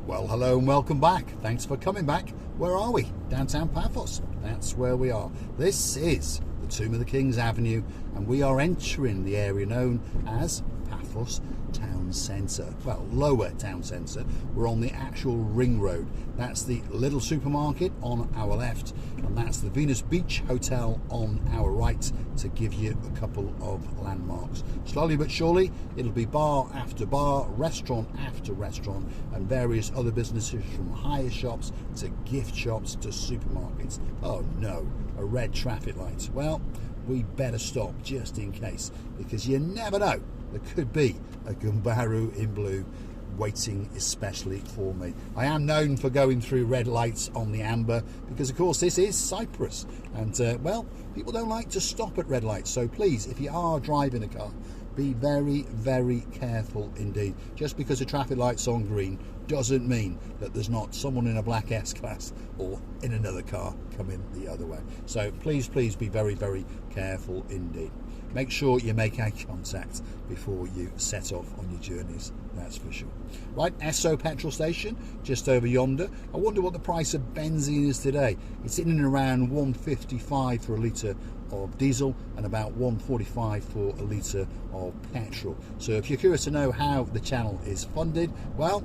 Well, hello and welcome back. Thanks for coming back. Where are we? Downtown Paphos. That's where we are. This is the Tomb of the Kings Avenue, and we are entering the area known as Paphos Town Centre. Well, lower town centre. We're on the actual ring road. That's the little supermarket on our left, and that's the Venus Beach Hotel on our right, to give you a couple of landmarks. Slowly but surely, it'll be bar after bar, restaurant after restaurant, and various other businesses, from hire shops to gift shops to supermarkets. Oh no, a red traffic light. Well, we better stop just in case, because you never know. There could be a Gumbaru in blue waiting especially for me. I am known for going through red lights on the amber because, of course, this is Cyprus, and well, people don't like to stop at red lights. So please, if you are driving a car, be very, very careful indeed. Just because a traffic light's on green doesn't mean that there's not someone in a black S-Class or in another car coming the other way. So please be very, very careful indeed. Make sure you make eye contact before you set off on your journeys, that's for sure. Right, Esso petrol station, just over yonder. I wonder what the price of benzene is today. It's in and around 155 for a litre of diesel and about 145 for a litre of petrol. So if you're curious to know how the channel is funded, well,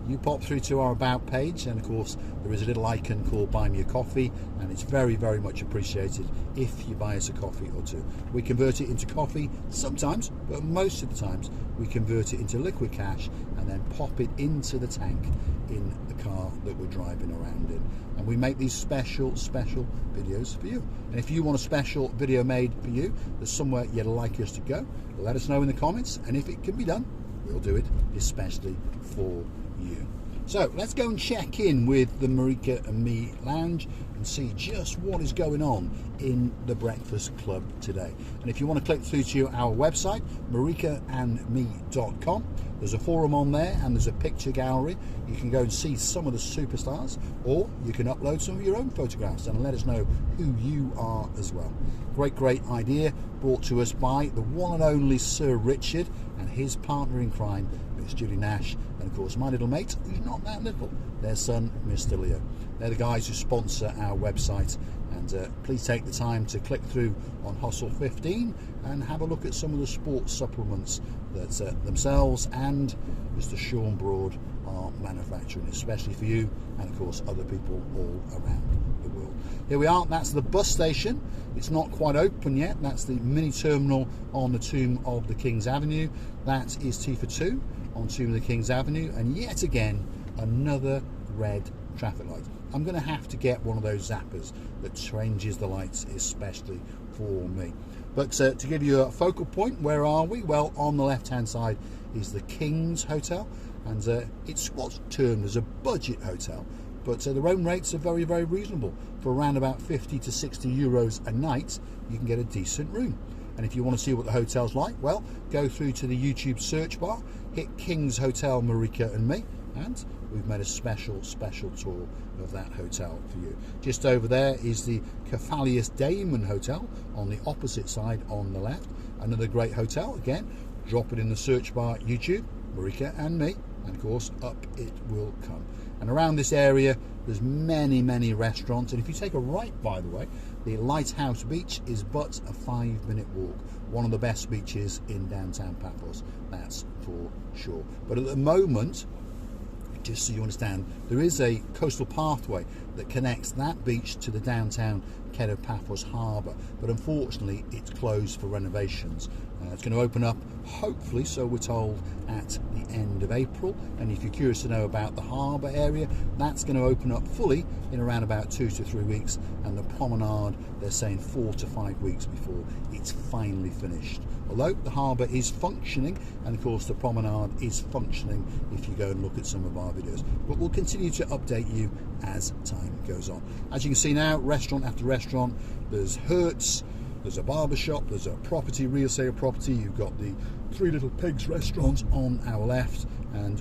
you pop through to our about page, and of course there is a little icon called buy me a coffee, and it's very, very much appreciated if you buy us a coffee or two. We convert it into coffee sometimes, but most of the times we convert it into liquid cash and then pop it into the tank in the car that we're driving around in. And we make these special videos for you. And if you want a special video made for you, there's somewhere you'd like us to go, let us know in the comments, and if it can be done, we'll do it especially for you. So let's go and check in with the Marika and Me Lounge and see just what is going on in the Breakfast Club today. And if you want to click through to our website, marikaandme.com, there's a forum on there and there's a picture gallery. You can go and see some of the superstars, or you can upload some of your own photographs and let us know who you are as well. Great idea, brought to us by the one and only Sir Richard and his partner in crime, Miss Julie Nash, and of course my little mate, who's not that little, their son, Mr. Leo. They're the guys who sponsor our website, and please take the time to click through on Hustle 15 and have a look at some of the sports supplements that themselves and Mr. Sean Broad are manufacturing, especially for you and of course other people all around the world. Here we are, that's the bus station. It's not quite open yet. That's the mini terminal on the Tomb of the Kings Avenue. That is T for 2 on Tomb of the Kings Avenue, and yet again another red traffic light. I'm going to have to get one of those zappers that changes the lights especially for me. But to give you a focal point, where are we? Well, on the left hand side is the King's Hotel, and it's what's termed as a budget hotel, but the room rates are very, very reasonable. For around about 50 to 60 euros a night, you can get a decent room. And if you want to see what the hotel's like, well, go through to the YouTube search bar, hit King's Hotel Marika and Me, and we've made a special tour of that hotel for you. Just over there is the Cephalius Damon Hotel on the opposite side on the left. Another great hotel. Again, drop it in the search bar, YouTube, Marika and Me, and of course up it will come. And around this area there's many restaurants, and if you take a right, by the way, the Lighthouse Beach is but a 5-minute walk. One of the best beaches in downtown Paphos, that's for sure. But at the moment, just so you understand, there is a coastal pathway that connects that beach to the downtown Paphos harbour, but unfortunately it's closed for renovations. It's going to open up, hopefully, so we're told, at the end of April. And if you're curious to know about the harbour area, that's going to open up fully in around about 2 to 3 weeks, and the promenade, they're saying 4 to 5 weeks before it's finally finished. Although the harbour is functioning, and of course the promenade is functioning if you go and look at some of our videos. But we'll continue to update you as time goes on. As you can see now, restaurant after restaurant, there's Hertz, there's a barber shop, there's a property, real estate property, you've got the Three Little Pigs restaurant on our left, and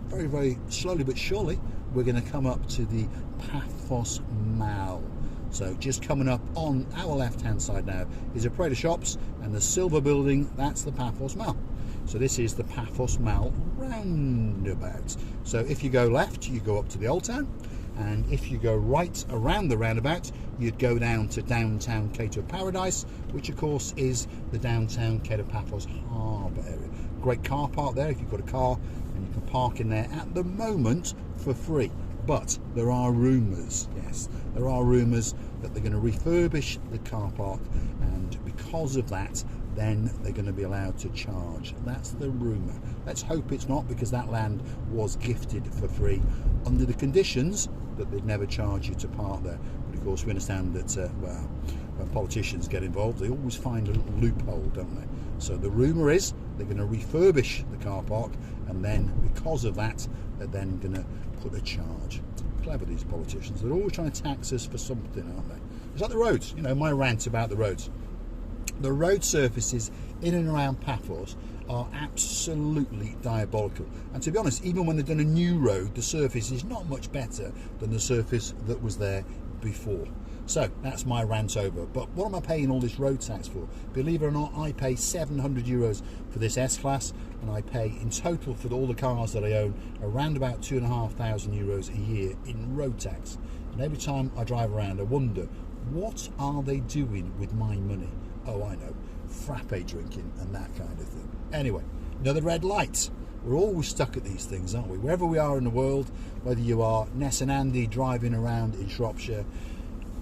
very, very slowly but surely we're going to come up to the Paphos Mall. So just coming up on our left hand side now is a Prada Shops, and the silver building, that's the Paphos Mall. So this is the Paphos Mall roundabout. So if you go left, you go up to the Old Town, and if you go right around the roundabout, you'd go down to downtown Cape of Paradise, which of course is the downtown Cape of Paphos harbour area. Great car park there if you've got a car, and you can park in there at the moment for free. But there are rumours, yes, there are rumours that they're going to refurbish the car park, and because of that, then they're going to be allowed to charge. That's the rumour. Let's hope it's not, because that land was gifted for free under the conditions that they'd never charge you to park there. But of course we understand that well, when politicians get involved, they always find a little loophole, don't they? So the rumour is they're going to refurbish the car park, and then because of that, they're then going to put a charge. Clever, these politicians. They're always trying to tax us for something, aren't they? It's like the roads, you know, my rant about the roads. The road surfaces in and around Paphos are absolutely diabolical, and to be honest, even when they've done a new road, the surface is not much better than the surface that was there before. So that's my rant over. But what am I paying all this road tax for? Believe it or not, I pay €700 for this S-Class, and I pay in total for all the cars that I own around about €2,500 a year in road tax. And every time I drive around, I wonder, what are they doing with my money? Oh, I know, frappe drinking and that kind of thing. Anyway, another red light. We're always stuck at these things, aren't we? Wherever we are in the world, whether you are Ness and Andy driving around in Shropshire,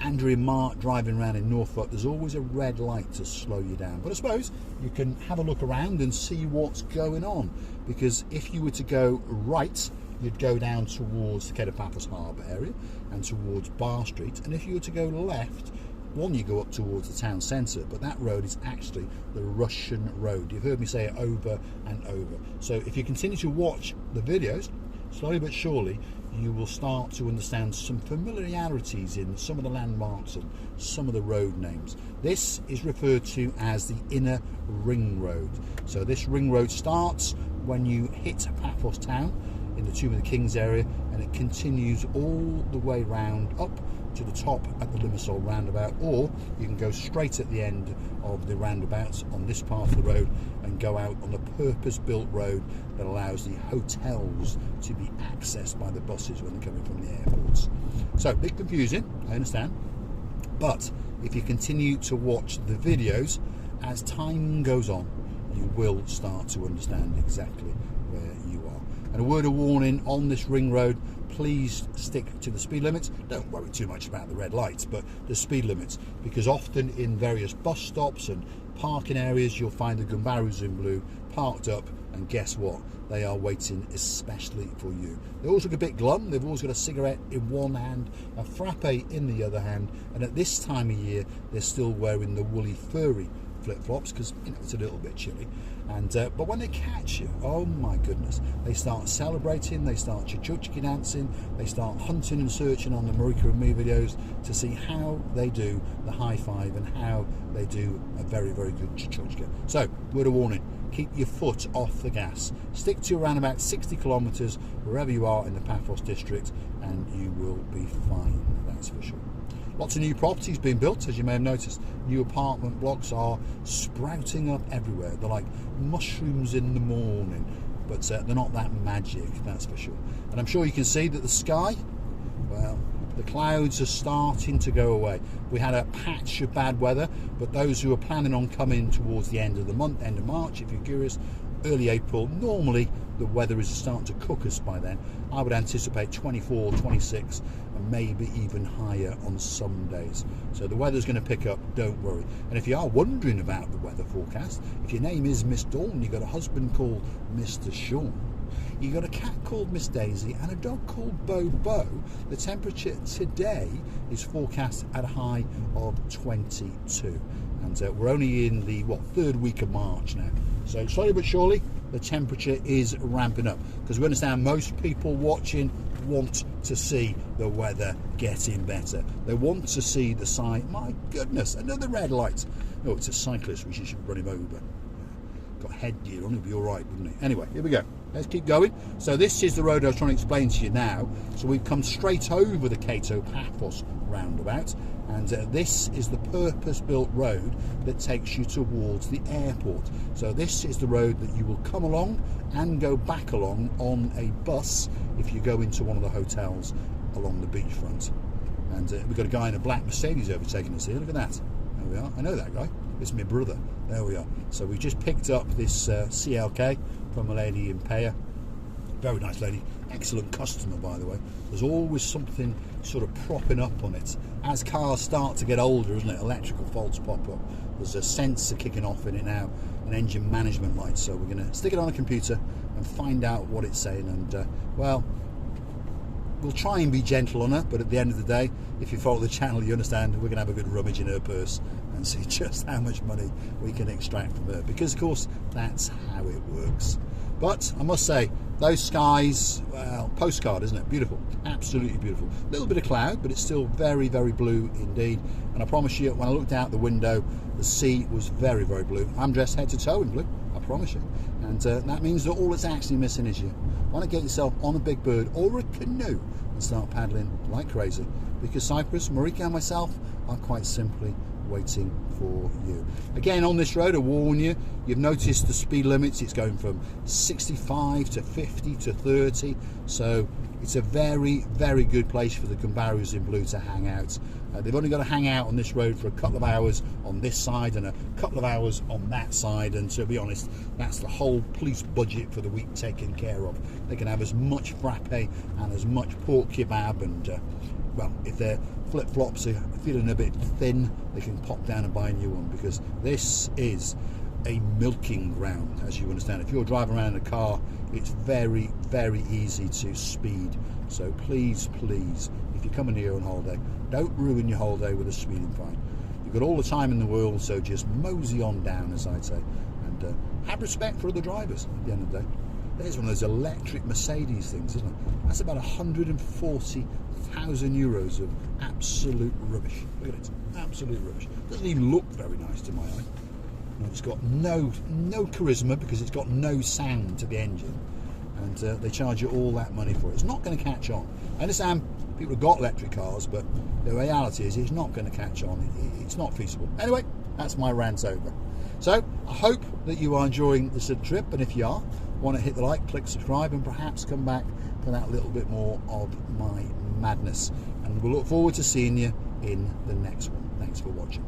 Andrew and Mark driving around in Norfolk, there's always a red light to slow you down. But I suppose you can have a look around and see what's going on, because if you were to go right, you'd go down towards the Cape of Paphos harbour area and towards Bar Street, and if you were to go left, one, you go up towards the town centre, but that road is actually the Russian road. You've heard me say it over and over. So if you continue to watch the videos, slowly but surely, you will start to understand some familiarities in some of the landmarks and some of the road names. This is referred to as the Inner Ring Road. So this ring road starts when you hit Paphos town in the Tomb of the Kings area, and it continues all the way round up to the top at the Limassol roundabout, or you can go straight at the end of the roundabouts on this part of the road and go out on the purpose-built road that allows the hotels to be accessed by the buses when they're coming from the airports. So a bit confusing, I understand, but if you continue to watch the videos, as time goes on, you will start to understand exactly where you are. And a word of warning on this ring road, please stick to the speed limits. Don't worry too much about the red lights, but the speed limits, because often in various bus stops and parking areas you'll find the Gumbarus in blue parked up, and guess what? They are waiting especially for you. They always look a bit glum. They've always got a cigarette in one hand, a frappe in the other hand, and at this time of year they're still wearing the woolly furry flip-flops, because you know it's a little bit chilly. And but when they catch you, oh my goodness, they start celebrating, they start chuchuchki dancing, they start hunting and searching on the Marika and me videos to see how they do the high five and how they do a very, very good chuchuchka. So, word of warning, keep your foot off the gas. Stick to around about 60 kilometres wherever you are in the Paphos district, and you will be fine, that's for sure. Lots of new properties being built, as you may have noticed. New apartment blocks are sprouting up everywhere. They're like mushrooms in the morning, but they're not that magic, that's for sure. And I'm sure you can see that the sky, well, the clouds are starting to go away. We had a patch of bad weather, but those who are planning on coming towards the end of the month, end of March, if you're curious, early April, normally the weather is starting to cook us by then. I would anticipate 24, 26 and maybe even higher on some days. So the weather's going to pick up, don't worry. And if you are wondering about the weather forecast, if your name is Miss Dawn, you've got a husband called Mr. Sean, you've got a cat called Miss Daisy and a dog called Bobo, the temperature today is forecast at a high of 22. And we're only in the, third week of March now. So slowly but surely, the temperature is ramping up, because we understand most people watching want to see the weather getting better. They want to see the sign. My goodness, another red light. Oh, it's a cyclist, we should run him over. Got headgear on, he'll be all right, wouldn't he? Anyway, here we go. let's keep going. So this is the road I was trying to explain to you now. So we've come straight over the Cato Paphos roundabout, and this is the purpose-built road that takes you towards the airport. So this is the road that you will come along and go back along on a bus if you go into one of the hotels along the beachfront. And we've got a guy in a black Mercedes overtaking us here. Look at that. There we are. I know that guy. It's my brother. There we are. So we just picked up this CLK from a lady in Paya. Very nice lady. Excellent customer, by the way. There's always something sort of propping up on it. As cars start to get older, isn't it? Electrical faults pop up. There's a sensor kicking off in it now, an engine management light. So we're going to stick it on a computer and find out what it's saying. And, well, we'll try and be gentle on her, but at the end of the day, if you follow the channel, you understand we're going to have a good rummage in her purse and see just how much money we can extract from her, because of course that's how it works. But I must say, those skies, well, postcard, isn't it? Beautiful, absolutely beautiful. A little bit of cloud, but it's still very, very blue indeed. And I promise you, when I looked out the window, the sea was very, very blue. I'm dressed head to toe in blue, I promise you. And that means that all it's actually missing is you. Why not get yourself on a big bird or a canoe and start paddling like crazy? Because Cyprus, Marika and myself are quite simply waiting for you. Again, on this road, I warn you, you've noticed the speed limits. It's going from 65 to 50 to 30. So it's a very, very good place for the Gumbarus in blue to hang out. They've only got to hang out on this road for a couple of hours on this side and a couple of hours on that side, and to be honest, that's the whole police budget for the week taken care of. They can have as much frappe and as much pork kebab, and well, if their flip-flops are feeling a bit thin, they can pop down and buy a new one, because this is a milking ground, as you understand. If you're driving around in a car, it's very, very easy to speed. So please, please, if you're coming here on holiday, don't ruin your holiday with a speeding fine. You've got all the time in the world, so just mosey on down, as I'd say, and have respect for other drivers at the end of the day. There's one of those electric Mercedes things, isn't it? That's about 140,000 euros of absolute rubbish. Look at it, absolute rubbish. Doesn't even look very nice to my eye. It's got no charisma, because it's got no sound to the engine, and they charge you all that money for it. It's not going to catch on. I understand people have got electric cars, but the reality is it's not going to catch on. It's not feasible. Anyway, that's my rant over. So I hope that you are enjoying this trip, and if you are, want to hit the like, click subscribe, and perhaps come back for that little bit more of my madness. And we'll look forward to seeing you in the next one. Thanks for watching.